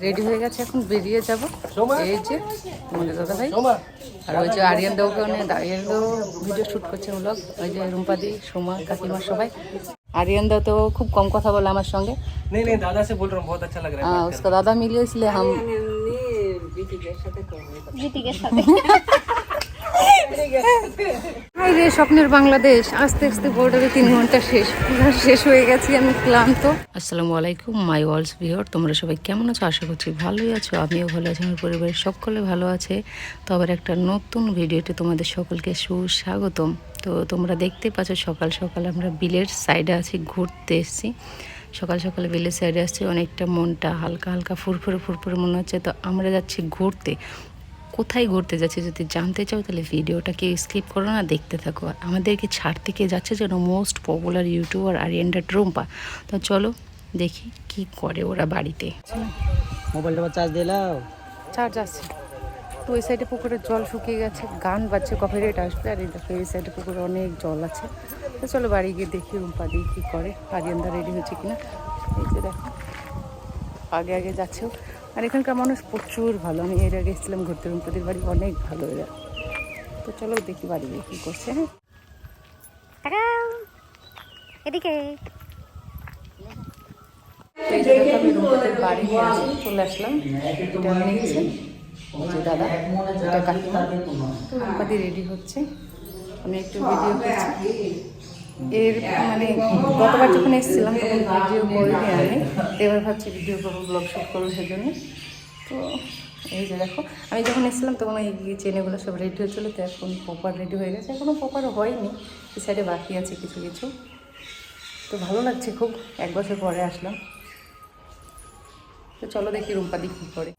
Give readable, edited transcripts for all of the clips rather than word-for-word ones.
Ready হয়ে গেছে, এখন বেরিয়ে যাব। এই যে তোমাদের দাদা ভাই আর ওই যে আরিয়ান দাও, ওখানে আরিয়ান দাও ভিডিও শ্যুট করছে ব্লগ। ওই যে রুম্পাদি, সোমা, কাকিমা সবাই। आर्यन दा तो खूब कम कथा बोला हमारे संगे। नहीं नहीं दादा से बोल रहा हूँ, बहुत अच्छा लग रहा है। उसका दादा मिले इसलिए हम रे স্বপ্নের বাংলাদেশ আস্তে আস্তে বর্ডারে 3 ঘন্টা শেষ হয়ে গেছি, আমি ক্লান্ত। আসসালামু আলাইকুম মাই ওয়ার্ল্ডস ভিউয়ার, তোমরা সবাই কেমন আছো? আশা করছি ভালোই আছো, আমিও ভালো আছি, আমার পরিবারের সকলে ভালো আছে। তো আবার একটা নতুন ভিডিওতে তোমাদের সকলকে সুস্বাগতম। তো তোমরা দেখতে পাচ্ছ সকাল সকাল আমরা বিলের সাইডে আছি, ঘুরতে এসেছি। সকাল সকালে বিলের সাইডে আসছি, অনেকটা মনটা হালকা হালকা ফুরফুরে মনে হচ্ছে। তো আমরা যাচ্ছি ঘুরতে। কোথায় ঘুরতে যাচ্ছি যদি জানতে চাও তাহলে ভিডিওটাকে স্কিপ করো না, দেখতে থাকো। আমাদেরকে ছাড়তে কে যাচ্ছে যেন মোস্ট পপুলার ইউটিউবার আরিয়ান দা ট্রুম্পা। তো চলো দেখি কি করে ওরা বাড়িতে। মোবাইলটা চার্জ দিলাও, চার্জ আছে তো। ওই সাইডে পুকুরের জল শুকিয়ে গেছে, গান বাজছে, কপিরাইট আসবে। আর এই দেখো এই সাইডে পুকুরে অনেক জল আছে। তো চলো বাড়ি গিয়ে দেখি রুম্পা দি কী করে, আরিয়ান দা রেডি হচ্ছে কিনা। এই যে দেখো আগে আগে যাচ্ছেও। আর এখানকার মানুষ প্রচুর ভালো, আমি এর আগে এসেছিলাম ঘুরতে, রুম্পাদির বাড়ি অনেক ভালো এরা। তো চলো দেখি বাড়ি গিয়ে কী করছে। হ্যাঁ এদিকে আমি রুম্পাদের বাড়ি চলে আসলাম। এটা নিচ্ছে দাদা, এটা কাকিমা। তো রুম্পাদি রেডি হচ্ছে, আমি একটু ভিডিও করছি। এর মানে গতবার যখন এসেছিলাম তখন ভিডিও করিনি আমি, এবার ভাবছি ভিডিও করবো, ব্লগ শ্যুট করবো সেজন্য। তো এই যে দেখো আমি যখন এসেছিলাম তখন এই চেনেগুলো সব রেডি হয়েছিলো, তো এখন প্রপার রেডি হয়ে গেছে। এখনও প্রপার হয়নি, এই সাইডে বাকি আছে কিছু কিছু। তো ভালো লাগছে খুব, 1 বছর পরে আসলাম। তো চলো দেখি রুম্পাদি কী করে।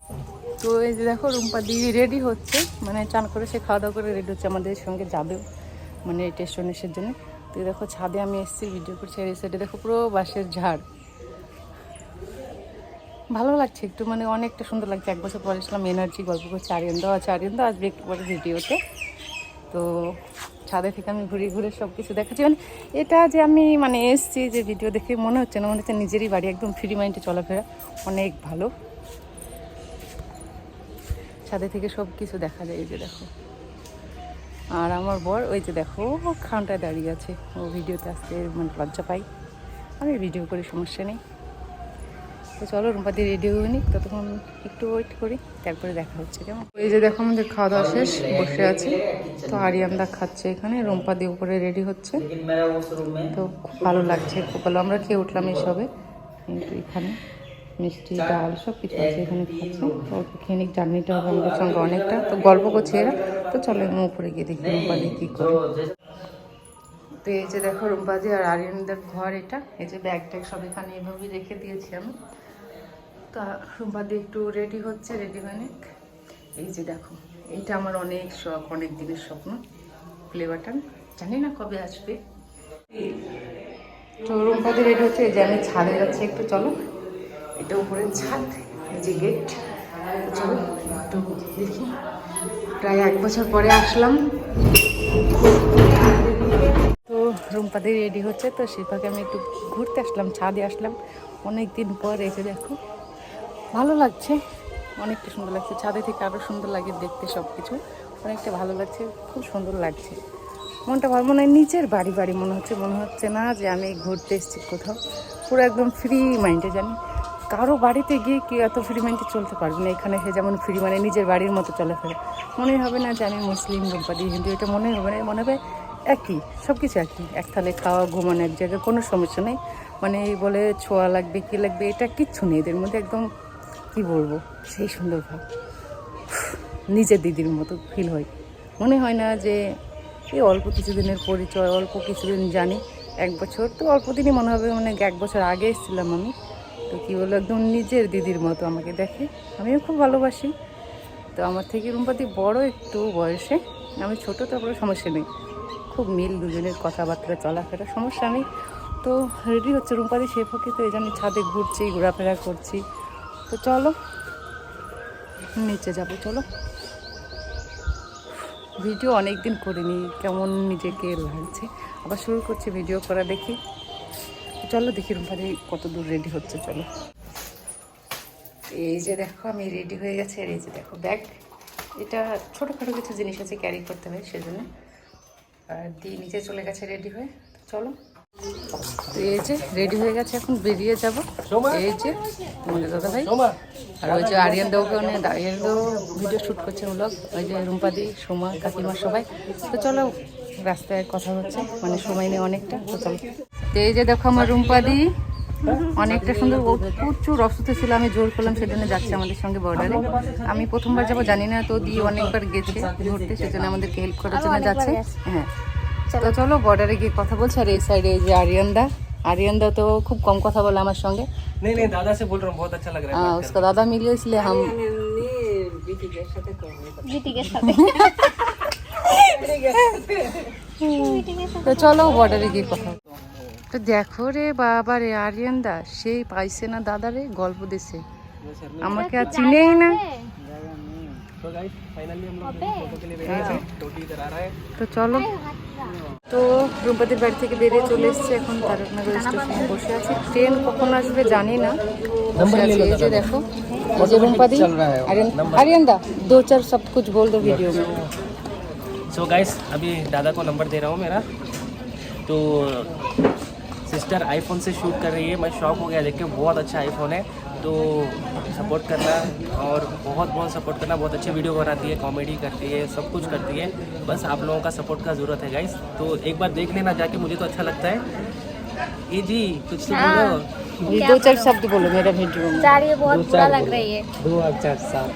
তো এই যে দেখো রুম্পাদি রেডি হচ্ছে, মানে চান করে সে খাওয়া দাওয়া করে রেডি হচ্ছে, আমাদের সঙ্গে যাবেও মানে টেস্টনেসের জন্য। তো দেখো ছাদে আমি এসেছি, ভিডিও করছি। আর এই সাইডে দেখো পুরো বাঁশের ঝাড়, ভালো লাগছে একটু, মানে অনেকটা সুন্দর লাগছে। 1 বছর পরে আসলাম, এনার্জি, গল্প করছে। আরিয়ান দাও আছে, আরিয়ান দাও আসবে একটু পরে ভিডিওতে। তো ছাদে থেকে আমি ঘুরে ঘুরে সব কিছু দেখাচ্ছি। মানে এটা যে আমি মানে এসেছি যে ভিডিও দেখে মনে হচ্ছে না, মনে হচ্ছে নিজেরই বাড়ি, একদম ফ্রি মাইন্ডে চলাফেরা, অনেক ভালো। ছাদে থেকে সব কিছু দেখা যায়। এই যে দেখো, আর আমার বর ওই যে দেখো খানটায় দাঁড়িয়ে আছে, ও ভিডিওতে আসতে মানে লজ্জা পাই, আমি ভিডিও করি, সমস্যা নেই। তো চলো রুম্পাদি রেডি হয়ে নিই, ততক্ষণ একটু ওয়েট করি, তারপরে দেখা হচ্ছে কেমন। এই যে দেখো আমাদের খাওয়া দাওয়া শেষ, বসে আছি। তো আরিয়ান দা খাচ্ছে এখানে, রুম্পাদি উপরে রেডি হচ্ছে। তো খুব ভালো লাগছে, খুব ভালো। আমরা খেয়ে উঠলাম এসবে, কিন্তু এখানে মিষ্টি ডাল সব কিছু আছে, এখানে খাচ্ছে। অল্প খেয়ে নিক, জার্নিটা হবে আমাদের সঙ্গে অনেকটা। তো গল্প করছে এরা। তো চলো আমি উপরে গিয়ে দেখি রুম্পাদি কী করে। তো এই যে দেখো রুম্পাদি আর আরিয়ানদের ঘর এটা, এই যে ব্যাগ ট্যাগ সব এখানে এভাবেই রেখে দিয়েছি আমি। তো রুম্পাদি একটু রেডি হচ্ছে, রেডি হয়ে নিক। এই যে দেখো এইটা আমার অনেক শখ, অনেক দিনের স্বপ্ন, প্লে বাটন, জানি না কবে আসবে। তো রুম্পাদি রেডি হচ্ছে, এই যে আমি ছাদে যাচ্ছি একটু, চলো এটা উপরে ছাদ, এই যে গেট। চলো একটু দেখি, প্রায় 1 বছর পরে আসলাম। তো রুম্পাদি রেডি হচ্ছে, তো শিল্পাকে আমি একটু ঘুরতে আসলাম, ছাদে আসলাম অনেক দিন পর। এসে দেখো ভালো লাগছে, অনেকটা সুন্দর লাগছে। ছাদে থেকে আরও সুন্দর লাগে দেখতে, সব কিছু অনেকটা ভালো লাগছে, খুব সুন্দর লাগছে। মনটা ভালো, মনে হয় নিচের বাড়ি মনে হচ্ছে না যে আমি ঘুরতে এসেছি কোথাও। পুরো একদম ফ্রি মাইন্ডে, জানি কারো বাড়িতে গিয়ে কি এত ফ্রি মাইন্ডে চলতে পারবে না। এখানে সে যেমন ফ্রি, মানে নিজের বাড়ির মতো চলাফেরা, মনে হবে না যে আমি মুসলিম, রুম্পাদি হিন্দু, এটা মনে হবে না। মনে হবে একই, সব কিছু একই, এক থালে খাওয়া, ঘুমানো, এক জায়গায়, কোনো সমস্যা নেই। মানে এই বলে ছোঁয়া লাগবে কী লাগবে, এটা কিচ্ছু নেই এদের মধ্যে। একদম কি বলবো, সেই সুন্দর ভাব, নিজের দিদির মতো ফিল হয়। মনে হয় না যে এই অল্প কিছুদিনের পরিচয়, অল্প কিছুদিন জানি, 1 বছর তো অল্প দিনই মনে হবে, মানে 1 বছর আগে এসেছিলাম আমি। তো কী বলবো, একদম নিজের দিদির মতো আমাকে দেখে, আমিও খুব ভালোবাসি। তো আমার থেকে রুম্পাদি বড় একটু বয়সে, আমি ছোটো, তারপরে সমস্যা নেই, খুব মিল দুজনের কথাবার্তা, চলাফেরা, সমস্যা নেই। তো রেডি হচ্ছে রুম্পাদি, সে ফাঁকে তো এই যে আমি ছাদে ঘুরছি, ঘোরাফেরা করছি। তো চলো নিচে যাবো, চলো। ভিডিও অনেক দিন করিনি, কেমন নিজেকে লাগছে, আবার শুরু করছি ভিডিও করা, দেখি। চলো দেখি রুম্পাদি কত দূর রেডি হচ্ছে, চলো। এই যে দেখো আমি রেডি হয়ে গেছি, আর এই যে দেখো ব্যাগ, এটা ছোটোখাটো কিছু জিনিস আছে ক্যারি করতে হয় সেজন্য। আর দিয়ে নিচে চলে গেছে রেডি হয়ে। চলো, তো এই যে রেডি হয়ে গেছে, এখন বেরিয়ে যাব। এই যে তোমাদের দাদা ভাই আর ওই যে আরিয়ান দাও, ওখানে আরিয়ান দাও ভিডিও শ্যুট করছে ব্লগ, ওই যে রুম্পাদি, সোমা, কাকিমা সবাই। তো চলো রাস্তায় কথা হচ্ছে, মানে সময় নেই অনেকটা। তো চলো, তো এই যে দেখো আমার রুম্পাদি অনেকটা সুন্দর, প্রচুর অসুস্থ ছিল, আমি জোর করলাম সেজন্য যাচ্ছে আমাদের সঙ্গে বর্ডারে। আমি প্রথমবার যাবো জানি না, তো দিয়ে অনেকবার গেছে ঘুরতে, সেজন্য আমাদেরকে হেল্প করার জন্য যাচ্ছে। হ্যাঁ, তো চলো বর্ডারে গিয়ে কথা বলছি। আর এই সাইডে এই যে आर्यन दा तो खूब कम কথা বলে আমার সঙ্গে। नहीं नहीं दादा से बोल रहा हूँ, बहुत अच्छा लग रहा है। हाँ, उसका दादा मिले इसलिए हम जीती के साथ তো চলো বর্ডারে গিয়ে কথা। তো দেখো রে বাবা রে, আরিয়ান দা সেই পাইছে না দাদারে, গল্প দিছে, আমাকে আর চিনেই না। तो गाइस फाइनली हम लोग फोटो के लिए बैठे हैं, टोटी इधर आ रहा है। তো চলো, তো রূপতির বাড়ি থেকে বেরিয়ে চলে এসেছে, এখন তারকনগর স্টেশনে বসে আছি। ট্রেন কখন আসবে জানি না, বসে আছি। এই যে দেখো, এই যে রূপতি, आर्यन दा 2-4 सब कुछ बोल दो वीडियो में। सो गाइस अभी दादा को नंबर दे रहा हूँ मेरा, तो सिस्टर आईफोन से शूट कर रही है। मैं शॉक हो गया देख के, बहुत अच्छा आईफोन है, तो सपोर्ट करना और बहुत बहुत सपोर्ट करना। बहुत अच्छे वीडियो बनाती है, कॉमेडी करती है, सब कुछ करती है। बस आप लोगों का सपोर्ट का ज़रूरत है गाइस, तो एक बार देख लेना जाके, मुझे तो अच्छा लगता है। ये जी कुछ तो बोलो, ये 2-4 शब्द बोलो मेरा वीडियो में। जा रही है, बहुत बुरा लग रही है। 2-4 साल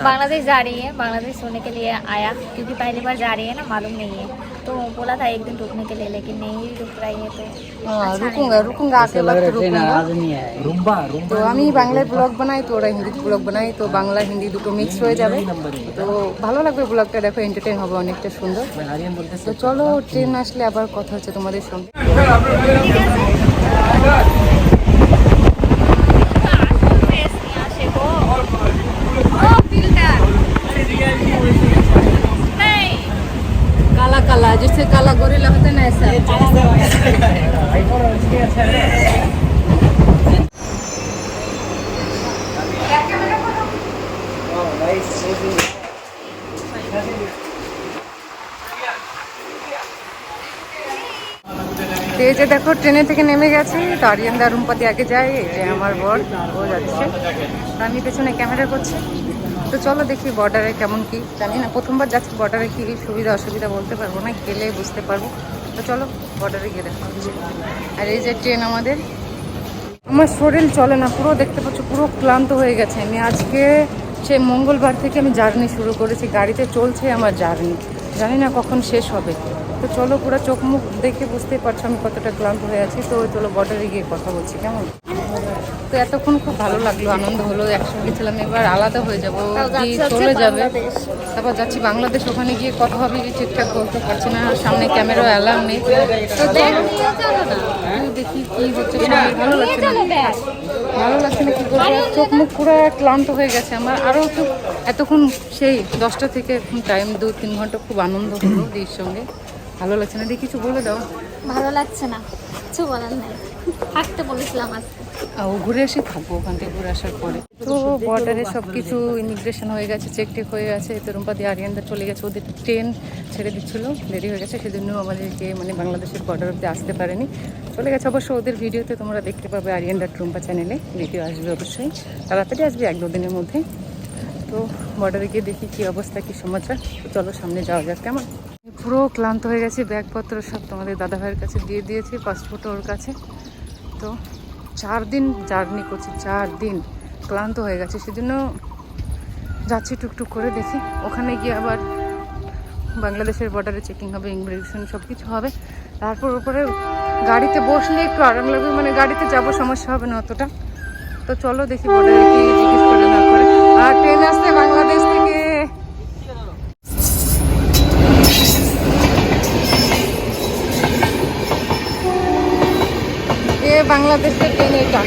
बांग्लादेश जा रही है, बांग्लादेश होने के लिए आया, क्योंकि पहली बार जा रही है ना, मालूम नहीं है, तो बोला था एक दिन रुकने के लिए, लेकिन नहीं रुक रही है। तो हाँ, रुकूंगा आके वक्त रुकूंगा। रुम्बा তো আমি বাংলায় ব্লগ বানাই, তো ওরা হিন্দি ব্লগ বানাই, তো বাংলা হিন্দি দুটো মিক্স হয়ে যাবে, তো ভালো লাগবে ব্লগটা, দেখো এন্টারটেইন হবে, অনেকটা সুন্দর। आर्यन बोलते তো চলো, ট্রেন আসলে আবার কথা হচ্ছে তোমাদের সঙ্গে। काला काला जैसे काला गोरिल्ला होता है ना, ऐसा এই যে দেখো ট্রেনে থেকে নেমে গেছি, তো আরিয়ান দা রুম্পাতি আগে যায়, এই যে আমার বর ও যাচ্ছে, আমি পেছনে ক্যামেরা করছি। তো চলো দেখি বর্ডারে কেমন কি, জানি না, প্রথমবার যাচ্ছি বর্ডারে, কি সুবিধা অসুবিধা বলতে পারবো না, গেলে বুঝতে পারবো। তো চলো বর্ডারে গিয়ে দেখা হচ্ছে। আর এই যে ট্রেন আমাদের, আমার শরীর চলে না, পুরো দেখতে পাচ্ছ পুরো ক্লান্ত হয়ে গেছে। আমি আজকে সেই মঙ্গলবার থেকে আমি জার্নি শুরু করেছি, গাড়িতে চলছে আমার জার্নি, জানি না কখন শেষ হবে। তো চলো, পুরো চোখ মুখ দেখে বুঝতেই পারছো আমি কতটা ক্লান্ত হয়ে আছি। তো চলো বর্ডারে গিয়ে কথা বলছি, কেমন? তো এতক্ষণ খুব ভালো লাগলো, আনন্দ হলো, একসঙ্গে ছিলাম, এবার আলাদা হয়ে যাবো, চলে যাবে, তারপর যাচ্ছি বাংলাদেশ, ওখানে গিয়ে কথা হবে কি ঠিকঠাক বলতে পারছি না, সামনে ক্যামেরা অ্যালার্ম নেই। তো দেখি কি হচ্ছে, ভালো লাগছে না, ভালো লাগছে না, কি করবো, চোখ মুখ পুরো ক্লান্ত হয়ে গেছে আমার। আরও তো এতক্ষণ সেই 10টা থেকে এখন টাইম 2-3 ঘন্টা খুব আনন্দ হলো দিদির সঙ্গে, ভালো লাগছে না। দিয়ে কিছু বলে দাও। ভালো লাগছে না, কিছু বলার নাই, থাকতে বলেছিলাম আজকে। ও ঘুরে এসে থাকবো ওখান থেকে, ঘুরে আসার পরে। তো বর্ডারে সব কিছু ইমিগ্রেশন হয়ে গেছে, চেক টেক হয়ে গেছে। তো রুম্পাদি আরিয়ানদা চলে গেছে, ওদের ট্রেন ছেড়ে দিচ্ছিল, দেরি হয়ে গেছে, সেজন্য আমাদেরকে মানে বাংলাদেশের বর্ডার অব্দি আসতে পারেনি, চলে গেছে। অবশ্য ওদের ভিডিওতে তোমরা দেখতে পাবে, আরিয়ানদা রুম্পা চ্যানেলে ভিডিও আসবে অবশ্যই, তাড়াতাড়ি আসবে 1-2 দিনের মধ্যে। তো বর্ডারে গিয়ে দেখি কী অবস্থা, কী সমাচার। তো চলো সামনে যাওয়া যাক, কেমন? পুরো ক্লান্ত হয়ে গেছি, ব্যাগপত্র সব তোমাদের দাদা ভাইয়ের কাছে দিয়ে দিয়েছি, পাসপোর্ট ওর কাছে। তো 4 দিন জার্নি করছি, 4 দিন ক্লান্ত হয়ে গেছে, সেজন্য যাচ্ছি টুকটুক করে। দেখি ওখানে গিয়ে আবার বাংলাদেশের বর্ডারে চেকিং হবে, ইমিগ্রেশন সব কিছু হবে, তারপর ওপরে গাড়িতে বসলে একটু আরাম লাগবে, মানে গাড়িতে যাবো সমস্যা হবে না অতটা। তো চলো দেখি বর্ডারে কি জিজ্ঞেস করে না করে। আর ট্রেন আসছে বাংলাদেশ থেকে, বাংলাদেশের ট্রেন এটা।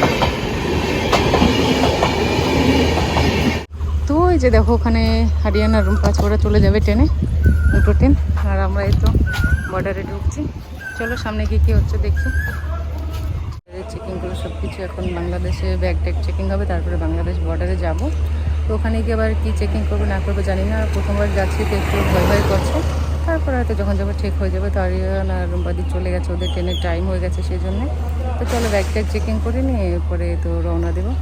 তো এই যে দেখো ওখানে হরিয়ানা রুম্পা ওরা চলে যাবে ট্রেনে, 2টো ট্রেন, আর আমরা এই তো বর্ডারে ঢুকছি। চলো সামনে গিয়ে কী হচ্ছে দেখি। চেকিংগুলো সব কিছু এখন বাংলাদেশে ব্যাগ ট্যাগ চেকিং হবে, তারপরে বাংলাদেশ বর্ডারে যাব। তো ওখানে গিয়ে আবার কী চেকিং করবে না করবে জানি না, প্রথমবার যাচ্ছি তো একটু ভয় ভয় করছে। তারপরে হয়তো যখন যখন ঠিক হয়ে যাবে, তো আরিয়ান আর রুম্পাদি চলে গেছে, ওদের ট্রেনের টাইম হয়ে গেছে সেই জন্যে। তো চলো ব্যাগ ট্যাগ চেকিং করে নিয়ে এরপরে তো রওনা দেবো।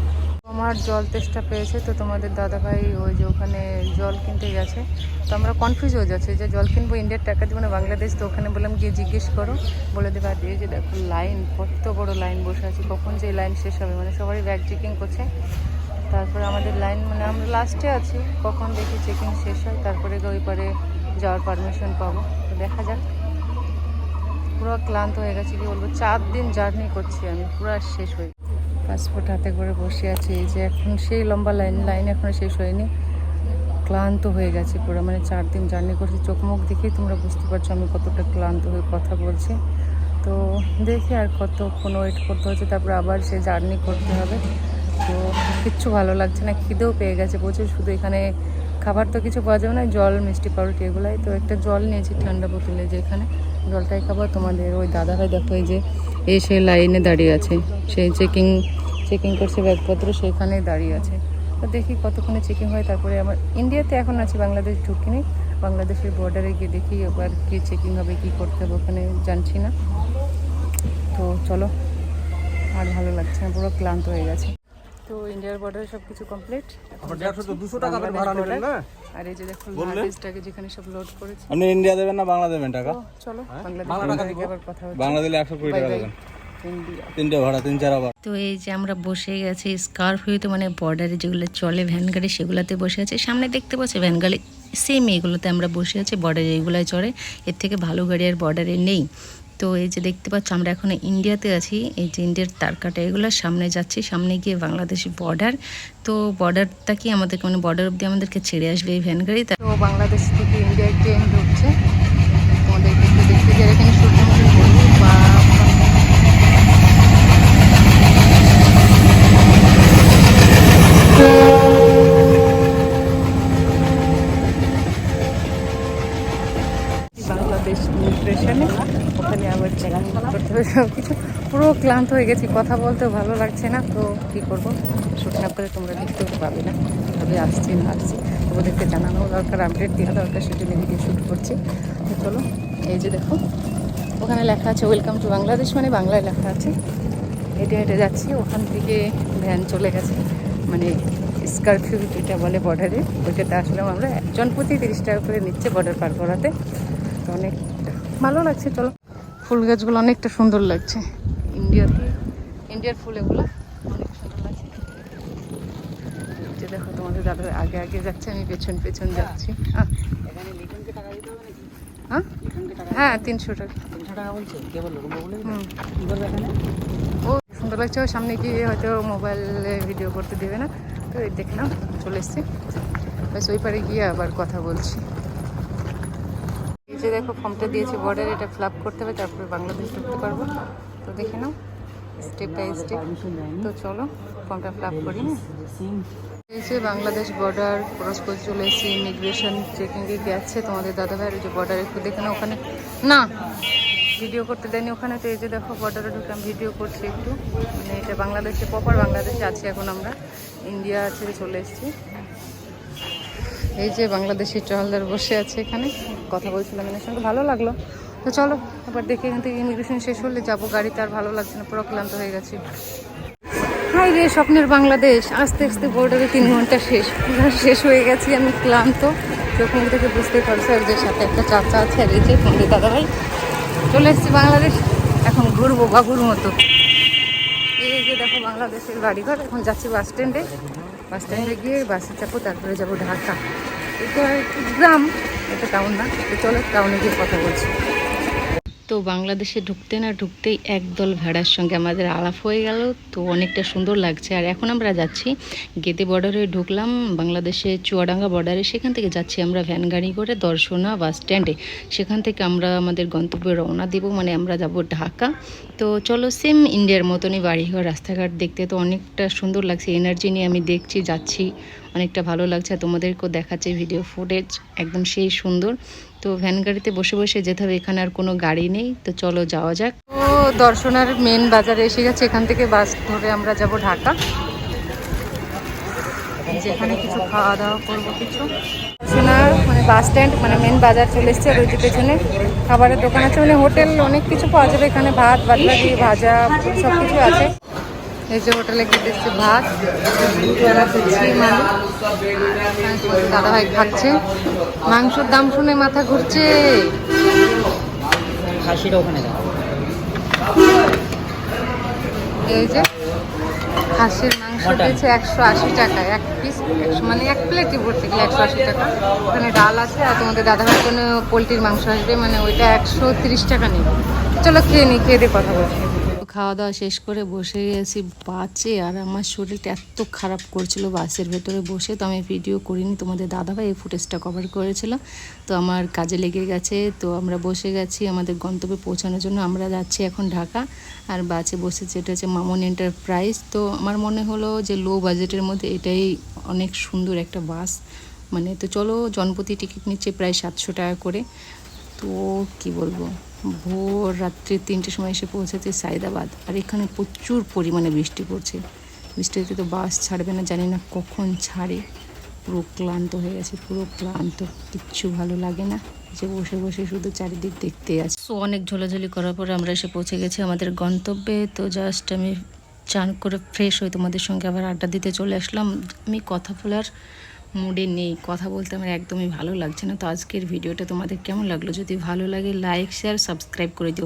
আমার জল তেষ্টা পেয়েছে, তো তোমাদের দাদাভাই ওই যে ওখানে জল কিনতে গেছে। তো আমরা কনফিউজ হয়ে যাচ্ছি যে জল কিনবো ইন্ডিয়ার টাকা দিব না বাংলাদেশ। তো ওখানে বললাম গিয়ে জিজ্ঞেস করো, বলে দেবে। আর এই যে দেখো লাইন, কত বড় লাইন বসে আছে, কখন যে লাইন শেষ হবে, মানে সবারই ব্যাগ চেকিং করছে। তারপরে আমাদের লাইন, মানে আমরা লাস্টে আছি, কখন দেখি চেকিং শেষ হয়, তারপরে ওই পারে যাওয়ার পারমিশন পাবো। তো দেখা যাক। পুরো ক্লান্ত হয়ে গেছি, কি বলবো, 4 দিন জার্নি করছি আমি, পুরো শেষ হয়ে। পাসপোর্ট হাতে করে বসে আছি, এই যে এখন সেই লম্বা লাইন এখনো শেষ হয়নি। ক্লান্ত হয়ে গেছি পুরো, মানে 4 দিন জার্নি করছি। চোখ মুখ দেখেই তোমরা বুঝতে পারছো আমি কতটা ক্লান্ত হয়ে কথা বলছি। তো দেখি আর কতক্ষণ ওয়েট করতে হচ্ছে, তারপরে আবার সে জার্নি করতে হবে। তো কিচ্ছু ভালো লাগছে না, খিদেও পেয়ে গেছে প্রচুর। শুধু এখানে খাবার তো কিছু পাওয়া যাবে না, জল মিষ্টি পাউরুটি এগুলাই। তো একটা জল নিয়েছি ঠান্ডা বোতলে, যে এখানে জলটাই খাবো। তোমাদের ওই দাদাভাই দেখো এই যে এসে লাইনে দাঁড়িয়ে আছে, সেই চেকিং করছে ব্যাগপত্র, সেখানে দাঁড়িয়ে আছে। তো দেখি কতক্ষণে চেকিং হয়। তারপরে আমার ইন্ডিয়াতে এখন আছি, বাংলাদেশ ঢুকিনি। বাংলাদেশের বর্ডারে গিয়ে দেখি এবার কী চেকিং হবে, কী করতে হবে ওখানে জানছি না। তো চলো, আর ভালো লাগছে না, পুরো ক্লান্ত হয়ে গেছে। তো ইন্ডিয়ার বর্ডারে সব কিছু কমপ্লিট। আর এই যে দেখো লাগেজটাকে যেখানে সব লোড করেছি। আপনি ইন্ডিয়া দেবেন না বাংলা দেবেন টাকা? চলো বাংলাদেশ আবার কথা হচ্ছে। বাংলা দিলে 120 টাকা দেবেন, ইন্ডিয়া। 3টে ভাড়া, 3-4 আবার। তো এই যে আমরা বসে গেছি স্কারফিউতে, মানে বর্ডারে যেগুলো চলে ভ্যান গাড়ি সেগুলোতে বসে আছে। সামনে দেখতে পাচ্ছি ভ্যান গাড়ি সেম এইগুলোতে আমরা বসে আছি, বর্ডারে এইগুলোই চড়ে। এর থেকে ভালো গাড়ি আর বর্ডারে নেই। তো এই যে দেখতে পাচ্ছ আমরা এখন ইন্ডিয়াতে আছি, এই যে ইন্ডিয়ার তারকাটা এগুলোর সামনে যাচ্ছি। সামনে গিয়ে বাংলাদেশি বর্ডার, তো বর্ডারটা কি আমাদেরকে, মানে বর্ডার অব্দি আমাদেরকে ছেড়ে আসবে এই ভ্যান গাড়ি। তো বাংলাদেশ থেকে ইন্ডিয়ার ট্রেন ঢুকছে, তোমাদেরকে একটু দেখতে গিয়ে এখানে সূর্যমুখী বলবো বা বাংলাদেশ ইমিগ্রেশনে, ওখানে আবার চেকিং করতে হবে সব কিছু। পুরো ক্লান্ত হয়ে গেছি, কথা বলতেও ভালো লাগছে না। তো কী করবো, শ্যুট না করে তোমরা দেখতেও পাবে না কীভাবে আসছি না আসছি। ওদেরকে জানানো দরকার, আপডেট দেওয়া দরকার, সেজন্য ভিডিও শ্যুট করছি। তো চলো, এই যে দেখো ওখানে লেখা আছে ওয়েলকাম টু বাংলাদেশ, মানে বাংলায় লেখা আছে। হেঁটে হেঁটে যাচ্ছি, ওখান থেকে ভ্যান চলে গেছে, মানে স্কারফিউ যেটা বলে বর্ডারে, ওইটাতে আসলাম আমরা। একজন প্রতি 30 টাকা করে নিচ্ছে বর্ডার পার করাতে। তো অনেকটা ভালো লাগছে। চলো, ফুল গাছগুলো অনেকটা সুন্দর লাগছে, ইন্ডিয়ার ফুল এগুলো অনেক সুন্দর লাগছে। যে দেখো তোমাদের দাদা আগে আগে যাচ্ছে, আমি পেছন পেছন যাচ্ছি। হ্যাঁ 300 টাকা। 300 টাকা বলছে, কে বললো? ও সুন্দর লাগছে, ওর সামনে গিয়ে হয়তো মোবাইলে ভিডিও করতে দেবে না। তো এই দেখলাম, চলে এসছি, ব্যাস ওই পারে গিয়ে আবার কথা বলছি। এই যে দেখো ফর্মটা দিয়েছে বর্ডারে, এটা ফিল আপ করতে হবে, তারপরে বাংলাদেশ ঢুকতে পারবো। তো দেখে নাও স্টেপ বাই স্টেপ। তো চলো ফর্মটা ফিল আপ করি। এই যে বাংলাদেশ বর্ডার ক্রস করে চলে এসেছি, ইমিগ্রেশন চেকিংয়ে গেছে তোমাদের দাদাভাইয়ের। যে বর্ডার একটু দেখে নাও, ওখানে না ভিডিও করতে দেয়নি ওখানে। তো এই যে দেখো বর্ডারে ঢুকলাম, ভিডিও করছি একটু, মানে এটা বাংলাদেশে, প্রপার বাংলাদেশে আছি এখন আমরা, ইন্ডিয়া ছেড়ে চলে এসেছি। এই যে বাংলাদেশি ট্রাভেলার বসে আছে এখানে, কথা বলছিলাম এনার সঙ্গে, ভালো লাগলো। তো চলো এবার দেখি এখান থেকে ইমিগ্রেশন শেষ হলে যাবো। গাড়িতে আর ভালো লাগছে না, পুরো ক্লান্ত হয়ে গেছি। হাই রে স্বপ্নের বাংলাদেশ, আস্তে আস্তে বর্ডারে 3 ঘন্টা শেষ হয়ে গেছি, আমি ক্লান্ত। চোখ মুখ থেকে বুঝতে পারছি। আর যে সাথে একটা চাচা আছে, আর এই যে তোমাদের দাদাভাই, চলে এসেছি বাংলাদেশ। এখন ঘুরবো বাবুর মতো। এই যে দেখো বাংলাদেশের বাড়িঘর। এখন যাচ্ছি বাস স্ট্যান্ডে গিয়ে বাসে চাপো, তারপরে যাবো ঢাকা। এটা একটু গ্রাম, এটা টাউন না। তো চলো টাউনে গিয়ে কথা বলছি। তো বাংলাদেশে ঢুকতে না ঢুকতেই একদল ভেড়ার সঙ্গে আমাদের আলাপ হয়ে গেল। তো অনেকটা সুন্দর লাগছে। আর এখন আমরা যাচ্ছি গেদে বর্ডারে, ঢুকলাম বাংলাদেশে চুয়াডাঙ্গা বর্ডারে। সেখান থেকে যাচ্ছি আমরা ভ্যান গাড়ি করে দর্শনা বাস স্ট্যান্ডে। সেখান থেকে আমরা আমাদের গন্তব্যে রওনা দেব, মানে আমরা যাব ঢাকা। তো চলো, সেম ইন্ডিয়ার মতনই বাড়িঘর, রাস্তাঘাট দেখতে তো অনেকটা সুন্দর লাগছে। এনার্জি নিয়ে আমি দেখছি, যাচ্ছি, অনেকটা ভালো লাগছে। তোমাদেরকেও দেখাচ্ছে ভিডিও ফুটেজ, একদম সেই সুন্দর। তো ভ্যান গাড়িতে বসে বসে যেতে হবে, এখানে আর কোনো গাড়ি নেই। তো চলো যাওয়া যাক। ও দর্শনার মেন বাজারে এসে গেছে, এখান থেকে বাস ধরে আমরা যাব ঢাকা, যেখানে কিছু খাওয়া দাওয়া করবো কিছু। দর্শনার মানে বাস স্ট্যান্ড মানে মেন বাজার চলে এসছে, আর ওই যে পেছনে খাবারের দোকান আছে, মানে হোটেল অনেক কিছু পাওয়া যাবে এখানে, ভাত বাদবাকি ভাজা সব কিছু আছে। এই যে হোটেলে খেতে এসছে ভাত, দাদা ভাই খাচ্ছে। মাংসের দাম শুনে মাথা ঘুরছে। এই যে খাসির মাংস দিয়েছে 180 টাকা এক পিস, মানে এক প্লেটই ভর্তি গেলে 180 টাকা। ওখানে ডাল আছে, আর তোমাদের দাদাভাইয়ের জন্য পোলট্রির মাংস আসবে, মানে ওইটা 130 টাকা নেবে। চলো খেয়ে নিই, খেয়ে দিয়ে কথা বলছি। খাওয়া দাওয়া শেষ করে বসে গেছি বাসে, আর আমার শরীরটা এত খারাপ করছিল বাসের ভেতরে বসে, তো আমি ভিডিও করিনি। তোমাদের দাদাভাই এই ফুটেজটা কভার করেছিল, তো আমার কাজে লেগে গেছে। তো আমরা বসে গেছি আমাদের গন্তব্যে পৌঁছানোর জন্য। আমরা যাচ্ছি এখন ঢাকা, আর বাসে বসেছি, এটা হচ্ছে মামুন এন্টারপ্রাইজ। তো আমার মনে হলো যে লো বাজেটের মধ্যে এটাই অনেক সুন্দর একটা বাস, মানে তো চলো জনপ্রতি টিকিট নিচ্ছে প্রায় 700 টাকা করে। তো কি বলবো, ভোর রাত্রি 3টের সময় এসে পৌঁছেছে সাইদাবাদ, আর এখানে প্রচুর পরিমাণে বৃষ্টি পড়ছে। বৃষ্টিতে তো বাস ছাড়বে না, জানি না কখন ছাড়ে। পুরো ক্লান্ত হয়ে গেছে, পুরো ক্লান্ত, কিচ্ছু ভালো লাগে না, যে বসে বসে শুধু চারিদিক দেখতে আছে। সো অনেক ঝোলাঝুলি করার পরে আমরা এসে পৌঁছে গেছি আমাদের গন্তব্যে। তো জাস্ট আমি চান করে ফ্রেশ হয়ে তোমাদের সঙ্গে আবার আড্ডা দিতে চলে আসলাম। আমি কথা বলার মুডে নেই, কথা বলতে আমার একদমই ভালো লাগছে না। তো আজকের ভিডিওটা তোমাদের কেমন লাগলো? যদি ভালো লাগে লাইক শেয়ার সাবস্ক্রাইব করে দিও।